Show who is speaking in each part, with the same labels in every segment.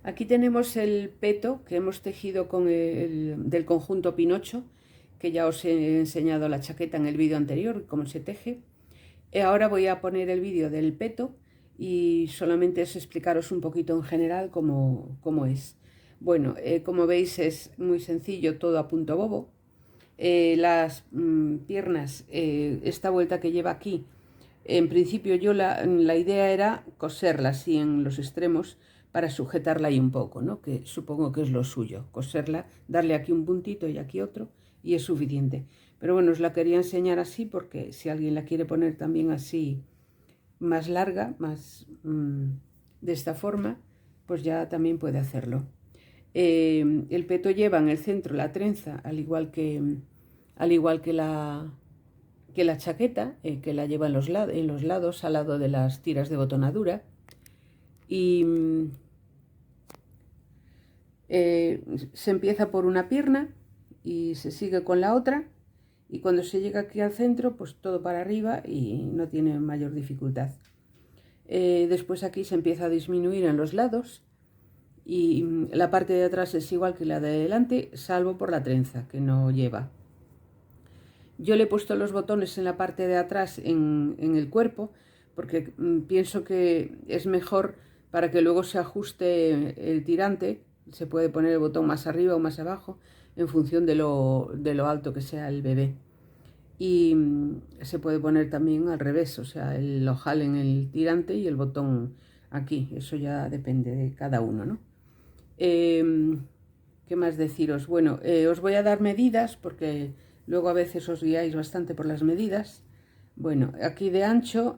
Speaker 1: Aquí tenemos el peto que hemos tejido con del conjunto Pinocho, que ya os he enseñado la chaqueta en el vídeo anterior, cómo se teje. Ahora voy a poner el vídeo del peto y solamente es explicaros un poquito en general cómo es. Bueno, como veis es muy sencillo, todo a punto bobo. Las piernas, esta vuelta que lleva aquí, en principio yo la idea era coserla así en los extremos para sujetarla ahí un poco, ¿no? Que supongo que es lo suyo, coserla, darle aquí un puntito y aquí otro y es suficiente. Pero bueno, os la quería enseñar así porque si alguien la quiere poner también así más larga, más de esta forma, pues ya también puede hacerlo. El peto lleva en el centro la trenza, al igual que la chaqueta, que la lleva en los lados, al lado de las tiras de botonadura. Y se empieza por una pierna y se sigue con la otra. Y cuando se llega aquí al centro, pues todo para arriba y no tiene mayor dificultad. Después aquí se empieza a disminuir en los lados y la parte de atrás es igual que la de delante, salvo por la trenza que no lleva. Yo le he puesto los botones en la parte de atrás en el cuerpo porque pienso que es mejor para que luego se ajuste el tirante. Se puede poner el botón más arriba o más abajo en función de lo alto que sea el bebé. Y se puede poner también al revés, o sea, el ojal en el tirante y el botón aquí. Eso ya depende de cada uno, ¿no? ¿Qué más deciros? Bueno, os voy a dar medidas porque luego a veces os guiáis bastante por las medidas. Bueno, aquí de ancho,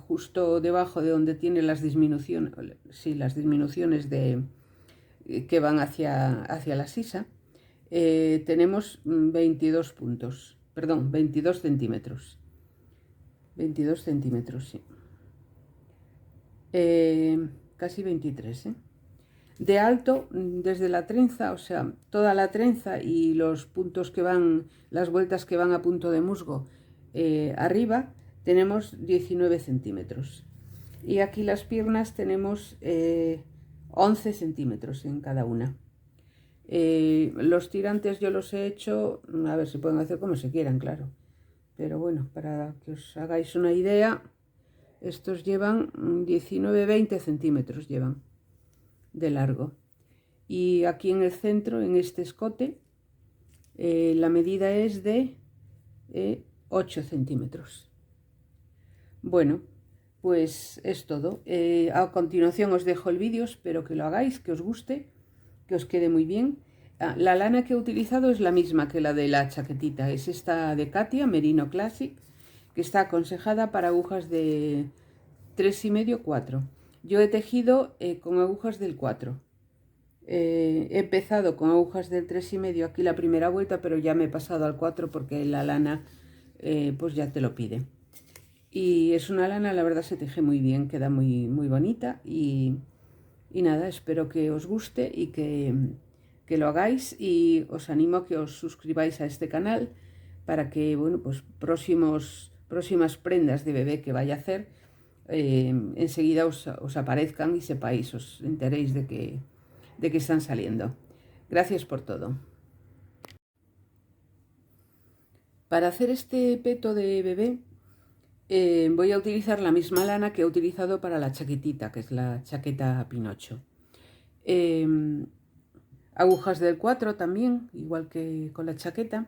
Speaker 1: justo debajo de donde tiene las disminuciones, sí, las disminuciones que van hacia la sisa, tenemos 22 puntos, perdón, 22 centímetros. 22 centímetros, sí. Casi 23, ¿eh? De alto, desde la trenza, o sea, toda la trenza y los puntos que van, las vueltas que van a punto de musgo arriba, tenemos 19 centímetros. Y aquí las piernas tenemos 11 centímetros en cada una. Los tirantes yo los he hecho, a ver, se pueden hacer como se quieran, claro. Pero bueno, para que os hagáis una idea, estos llevan 19-20 centímetros llevan de largo. Y aquí en el centro, en este escote, la medida es de 8 centímetros. Bueno, pues es todo. A continuación os dejo el vídeo, espero que lo hagáis, que os guste, que os quede muy bien. La lana que he utilizado es la misma que la de la chaquetita, es esta de Katia, Merino Classic, que está aconsejada para agujas de 3,5-4. Yo he tejido con agujas del 4. He empezado con agujas del 3,5 aquí la primera vuelta, pero ya me he pasado al 4 porque la lana pues ya te lo pide. Y es una lana, la verdad se teje muy bien, queda muy bonita y nada, espero que os guste y que lo hagáis y os animo a que os suscribáis a este canal para que, bueno, pues próximas prendas de bebé que vaya a hacer, enseguida os aparezcan y sepáis, os enteréis de que están saliendo. Gracias por todo. Para hacer este peto de bebé voy a utilizar la misma lana que he utilizado para la chaquetita, que es la chaqueta Pinocho. Agujas del 4 también, igual que con la chaqueta.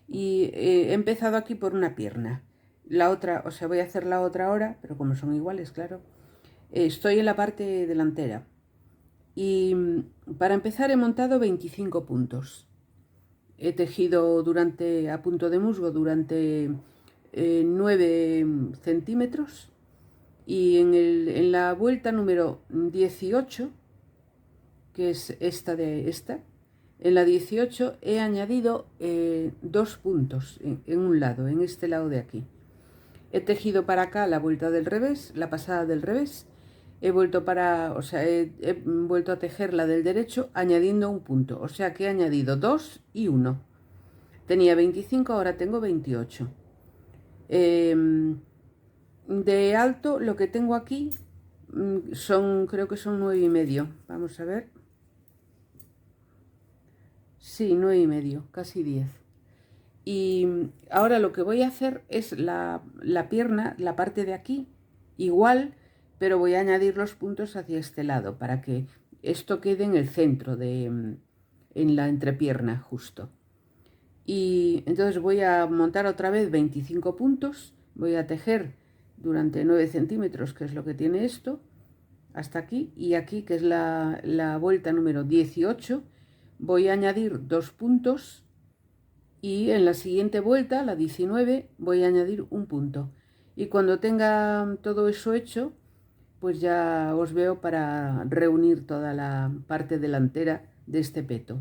Speaker 1: Y he empezado aquí por una pierna. La otra, o sea, voy a hacer la otra ahora, pero como son iguales, claro. Estoy en la parte delantera. Y para empezar he montado 25 puntos. He tejido a punto de musgo durante 9 centímetros y en la vuelta número 18, que es en la 18 he añadido 2 puntos en un lado, en este lado de aquí. He tejido para acá la vuelta del revés, la pasada del revés. He vuelto a tejer la del derecho añadiendo un punto, o sea que he añadido 2 y 1. Tenía 25, ahora tengo 28. De alto lo que tengo aquí creo que son 9,5. Vamos a ver. Sí, 9,5, casi 10. Y ahora lo que voy a hacer es la pierna, la parte de aquí, igual, pero voy a añadir los puntos hacia este lado para que esto quede en el centro en la entrepierna justo. Y entonces voy a montar otra vez 25 puntos, voy a tejer durante 9 centímetros, que es lo que tiene esto, hasta aquí, y aquí, que es la vuelta número 18, voy a añadir 2 puntos, y en la siguiente vuelta, la 19, voy a añadir un punto. Y cuando tenga todo eso hecho, pues ya os veo para reunir toda la parte delantera de este peto.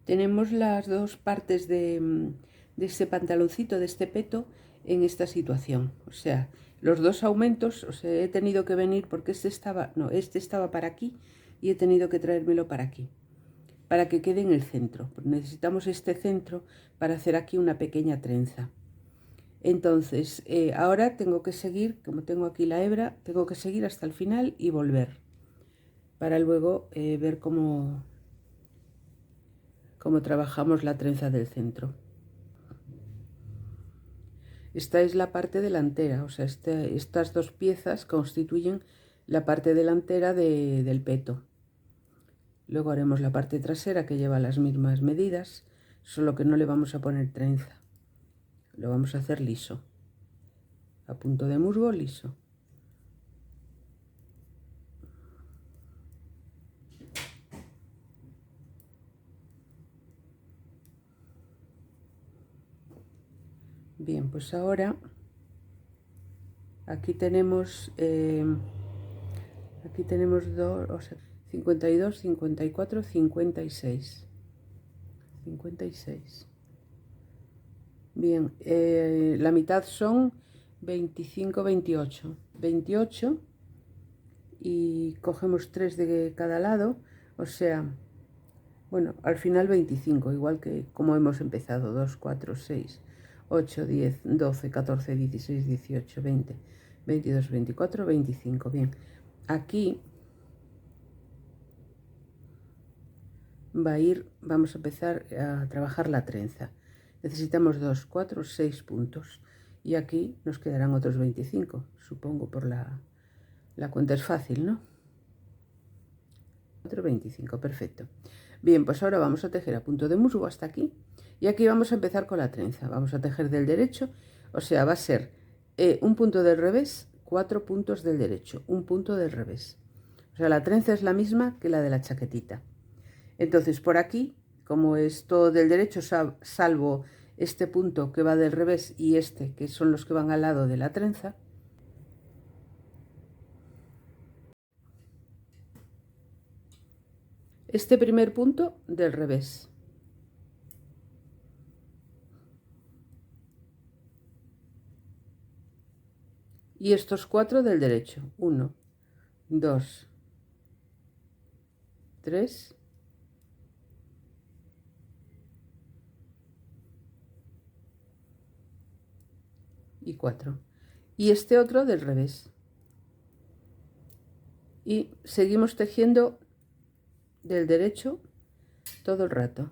Speaker 1: Tenemos las dos partes de este pantaloncito, de este peto, en esta situación. O sea, los dos aumentos, o sea, he tenido que venir porque este estaba para aquí y he tenido que traérmelo para aquí, para que quede en el centro. Necesitamos este centro para hacer aquí una pequeña trenza. Entonces, ahora tengo que seguir, como tengo aquí la hebra, tengo que seguir hasta el final y volver, para luego ver cómo trabajamos la trenza del centro. Esta es la parte delantera, o sea, estas dos piezas constituyen la parte delantera del peto. Luego haremos la parte trasera, que lleva las mismas medidas, solo que no le vamos a poner trenza. Lo vamos a hacer liso, a punto de musgo liso. Bien, pues ahora aquí tenemos dos, o sea, 52, 54, 56. 56. Bien, la mitad son 25, 28. 28 y cogemos 3 de cada lado, o sea, bueno, al final 25, igual que como hemos empezado, 2, 4, 6, 8, 10, 12, 14, 16, 18, 20, 22, 24, 25. Bien, aquí vamos a empezar a trabajar la trenza. Necesitamos 2, 4, 6 puntos. Y aquí nos quedarán otros 25, supongo, por la cuenta es fácil, ¿no? 4, 25, perfecto. Bien, pues ahora vamos a tejer a punto de musgo hasta aquí. Y aquí vamos a empezar con la trenza. Vamos a tejer del derecho, o sea, va a ser un punto del revés, 4 puntos del derecho, un punto del revés. O sea, la trenza es la misma que la de la chaquetita. Entonces, por aquí, como es todo del derecho, salvo este punto que va del revés y este, que son los que van al lado de la trenza, este primer punto del revés. Y estos 4 del derecho. 1, 2, 3, y 4. Y este otro del revés. Y seguimos tejiendo del derecho todo el rato.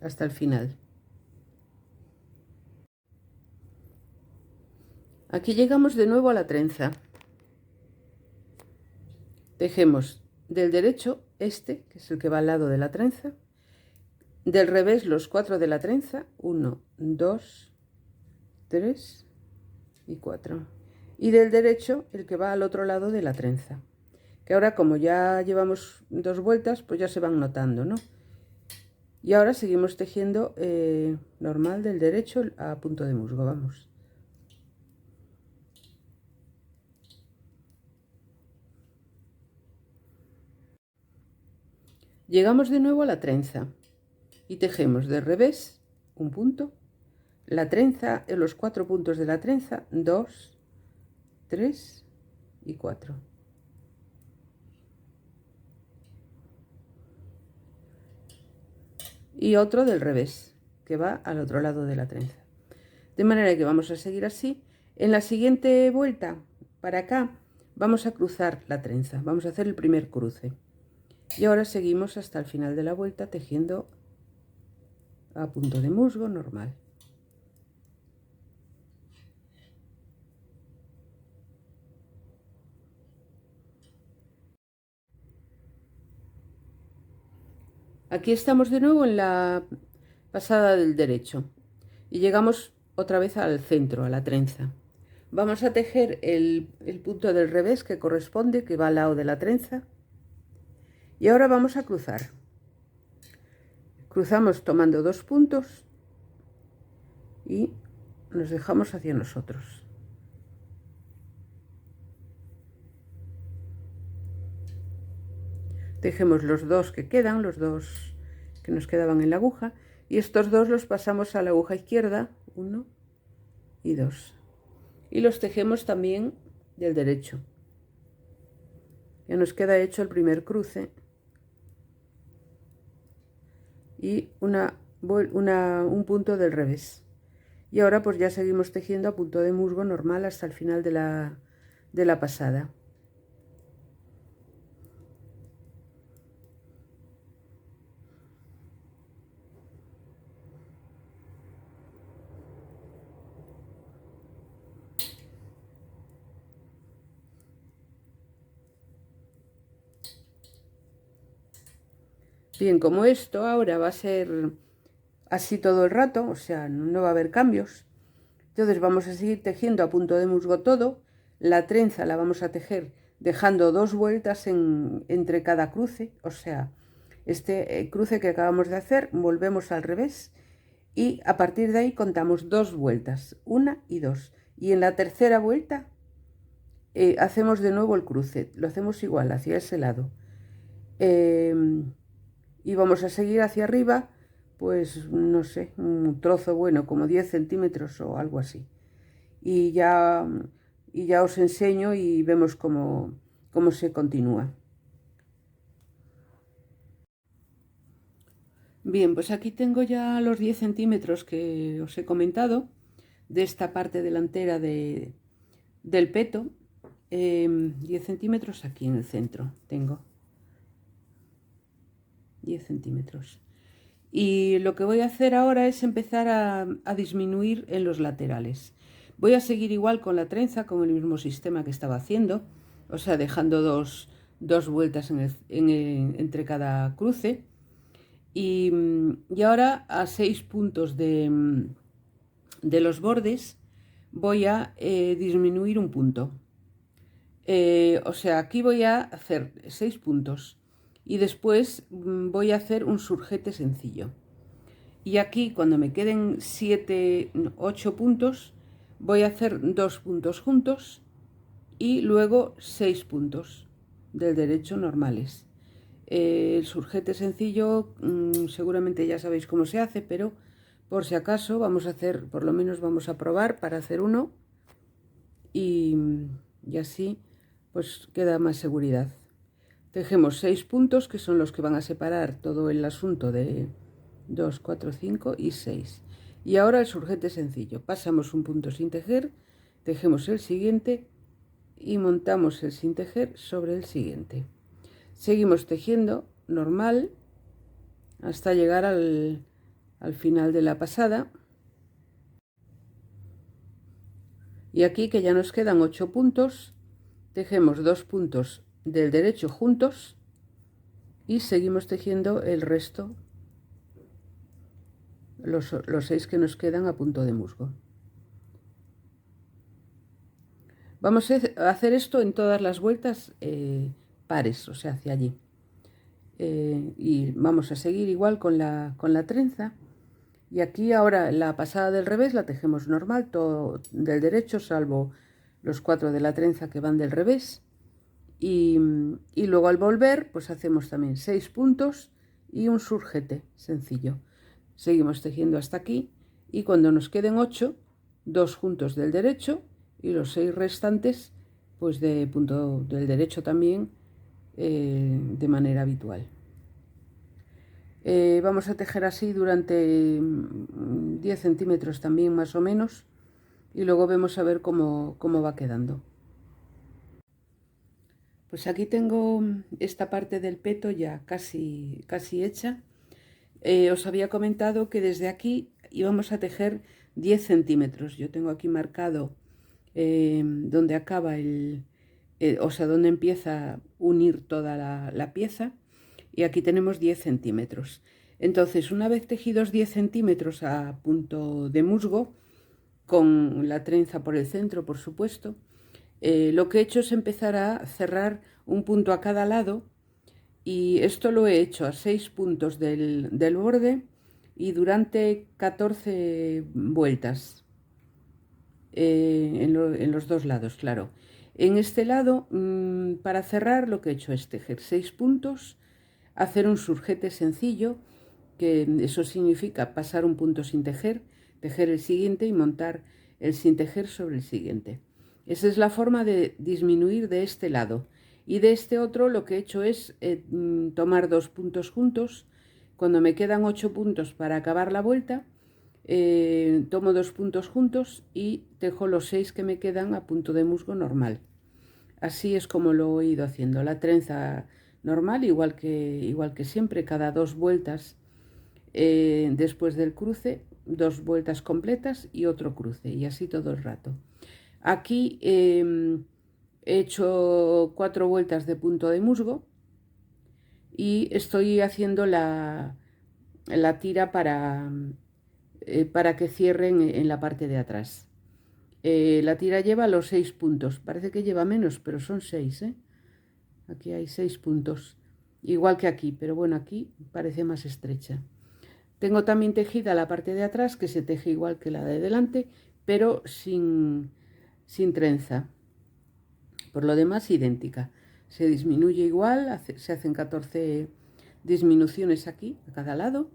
Speaker 1: Hasta el final. Aquí llegamos de nuevo a la trenza. Tejemos del derecho este, que es el que va al lado de la trenza, del revés los 4 de la trenza, 1, 2, 3 y 4. Y del derecho el que va al otro lado de la trenza. Que ahora, como ya llevamos 2 vueltas, pues ya se van notando, ¿no? Y ahora seguimos tejiendo normal del derecho a punto de musgo, vamos. Llegamos de nuevo a la trenza y tejemos de revés un punto, la trenza, en los 4 puntos de la trenza, 2, 3 y 4. y otro del revés, que va al otro lado de la trenza. De manera que vamos a seguir así. En la siguiente vuelta, para acá, vamos a cruzar la trenza, vamos a hacer el primer cruce. Y ahora seguimos hasta el final de la vuelta tejiendo a punto de musgo normal. Aquí estamos de nuevo en la pasada del derecho y llegamos otra vez al centro, a la trenza. Vamos a tejer el punto del revés que corresponde, que va al lado de la trenza, y ahora vamos a cruzar. Cruzamos tomando 2 puntos y nos dejamos hacia nosotros. Tejemos los dos que quedan, los dos que nos quedaban en la aguja, y estos dos los pasamos a la aguja izquierda, 1 y 2, y los tejemos también del derecho. Ya nos queda hecho el primer cruce y un punto del revés. Y ahora pues ya seguimos tejiendo a punto de musgo normal hasta el final de la pasada. Bien, como esto ahora va a ser así todo el rato, o sea, no va a haber cambios, entonces vamos a seguir tejiendo a punto de musgo todo. La trenza la vamos a tejer dejando 2 vueltas entre cada cruce, o sea, este cruce que acabamos de hacer, volvemos al revés y a partir de ahí contamos 2 vueltas, 1 y 2. Y en la tercera vuelta hacemos de nuevo el cruce, lo hacemos igual hacia ese lado. Y vamos a seguir hacia arriba, pues no sé, un trozo bueno, como 10 centímetros o algo así. Y ya os enseño y vemos cómo se continúa. Bien, pues aquí tengo ya los 10 centímetros que os he comentado de esta parte delantera del peto. 10 centímetros aquí en el centro tengo. 10 centímetros. Y lo que voy a hacer ahora es empezar a disminuir en los laterales. Voy a seguir igual con la trenza, con el mismo sistema que estaba haciendo, o sea, dejando dos vueltas entre cada cruce. Y ahora a 6 puntos de los bordes voy a disminuir un punto. O sea, aquí voy a hacer 6 puntos y después voy a hacer un surjete sencillo. Y aquí cuando me queden 8 puntos voy a hacer 2 puntos juntos y luego 6 puntos del derecho normales. El surjete sencillo seguramente ya sabéis cómo se hace, pero por si acaso vamos a hacer, por lo menos vamos a probar para hacer uno y así pues queda más seguridad. Tejemos 6 puntos que son los que van a separar todo el asunto de 2, 4, 5 y 6. Y ahora el surjete sencillo. Pasamos un punto sin tejer, tejemos el siguiente y montamos el sin tejer sobre el siguiente. Seguimos tejiendo normal hasta llegar al final de la pasada. Y aquí que ya nos quedan 8 puntos, tejemos 2 puntos del derecho juntos y seguimos tejiendo el resto, los 6 que nos quedan a punto de musgo. Vamos a hacer esto en todas las vueltas pares, o sea, hacia allí. Y vamos a seguir igual con la trenza. Y aquí ahora la pasada del revés la tejemos normal, todo del derecho, salvo los 4 de la trenza que van del revés. Y luego al volver, pues hacemos también 6 puntos y un surjete sencillo. Seguimos tejiendo hasta aquí y cuando nos queden 8, 2 juntos del derecho y los 6 restantes, pues de punto del derecho también de manera habitual. Vamos a tejer así durante 10 centímetros también más o menos, y luego vemos a ver cómo va quedando. Pues aquí tengo esta parte del peto ya casi hecha. Os había comentado que desde aquí íbamos a tejer 10 centímetros. Yo tengo aquí marcado donde acaba o sea, donde empieza a unir toda la pieza, y aquí tenemos 10 centímetros. Entonces, una vez tejidos 10 centímetros a punto de musgo, con la trenza por el centro, por supuesto, lo que he hecho es empezar a cerrar un punto a cada lado, y esto lo he hecho a 6 puntos del borde y durante 14 vueltas en los dos lados, claro. En este lado, para cerrar, lo que he hecho es tejer 6 puntos, hacer un surjete sencillo, que eso significa pasar un punto sin tejer, tejer el siguiente y montar el sin tejer sobre el siguiente. Esa es la forma de disminuir de este lado. Y de este otro lo que he hecho es tomar 2 puntos juntos. Cuando me quedan 8 puntos para acabar la vuelta, tomo 2 puntos juntos y tejo los 6 que me quedan a punto de musgo normal. Así es como lo he ido haciendo. La trenza normal, igual que siempre, cada 2 vueltas después del cruce, 2 vueltas completas y otro cruce, y así todo el rato. Aquí he hecho 4 vueltas de punto de musgo y estoy haciendo la tira para que cierren en la parte de atrás. La tira lleva los 6 puntos, parece que lleva menos, pero son 6, ¿eh? Aquí hay 6 puntos, igual que aquí, pero bueno, aquí parece más estrecha. Tengo también tejida la parte de atrás, que se teje igual que la de delante, pero sin trenza. Por lo demás, idéntica. Se disminuye igual, se hacen 14 disminuciones aquí, a cada lado.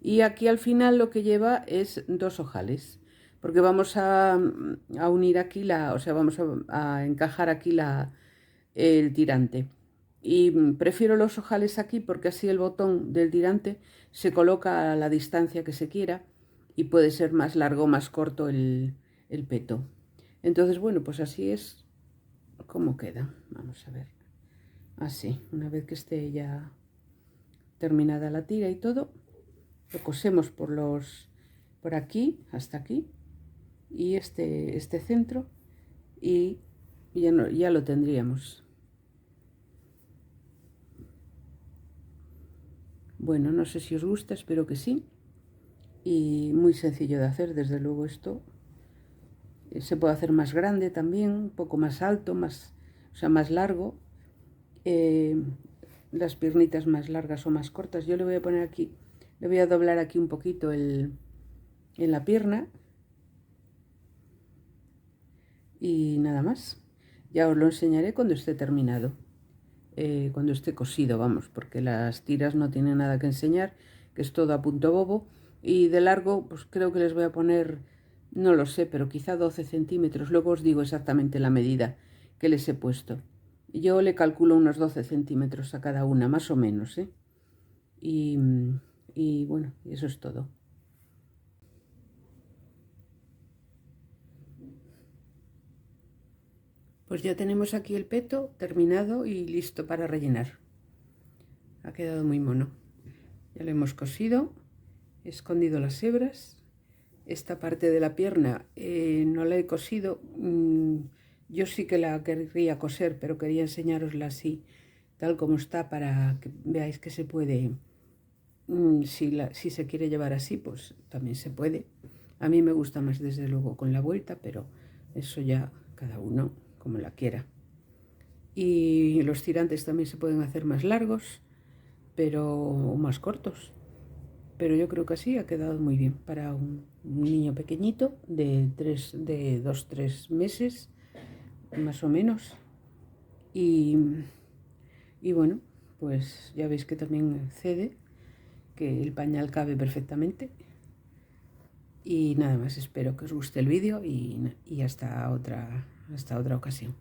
Speaker 1: Y aquí al final lo que lleva es 2 ojales, porque vamos a unir aquí o sea, vamos a encajar aquí el tirante. Y prefiero los ojales aquí porque así el botón del tirante se coloca a la distancia que se quiera y puede ser más largo o más corto el peto. Entonces, bueno, pues así es como queda. Vamos a ver. Así, una vez que esté ya terminada la tira y todo, lo cosemos por aquí hasta aquí, y este centro, y ya lo tendríamos. Bueno, no sé si os gusta, espero que sí. Y muy sencillo de hacer, desde luego. Esto se puede hacer más grande también, un poco más alto, o sea, más largo. Las piernitas más largas o más cortas. Yo le voy a poner aquí, le voy a doblar aquí un poquito en la pierna. Y nada más. Ya os lo enseñaré cuando esté terminado. Cuando esté cosido, vamos, porque las tiras no tienen nada que enseñar, que es todo a punto bobo. Y de largo, pues creo que les voy a poner, no lo sé, pero quizá 12 centímetros. Luego os digo exactamente la medida que les he puesto. Yo le calculo unos 12 centímetros a cada una, más o menos, ¿eh? Y bueno, eso es todo. Pues ya tenemos aquí el peto terminado y listo para rellenar. Ha quedado muy mono. Ya lo hemos cosido, he escondido las hebras. Esta parte de la pierna no la he cosido. Yo sí que la querría coser, pero quería enseñarosla así, tal como está, para que veáis que se puede. Si se quiere llevar así, pues también se puede. A mí me gusta más, desde luego, con la vuelta, pero eso ya cada uno como la quiera. Y los tirantes también se pueden hacer más largos, o más cortos. Pero yo creo que así ha quedado muy bien para un niño pequeñito de 2-3 meses, más o menos. Y bueno, pues ya veis que también cede, que el pañal cabe perfectamente. Y nada más, espero que os guste el vídeo y hasta otra ocasión.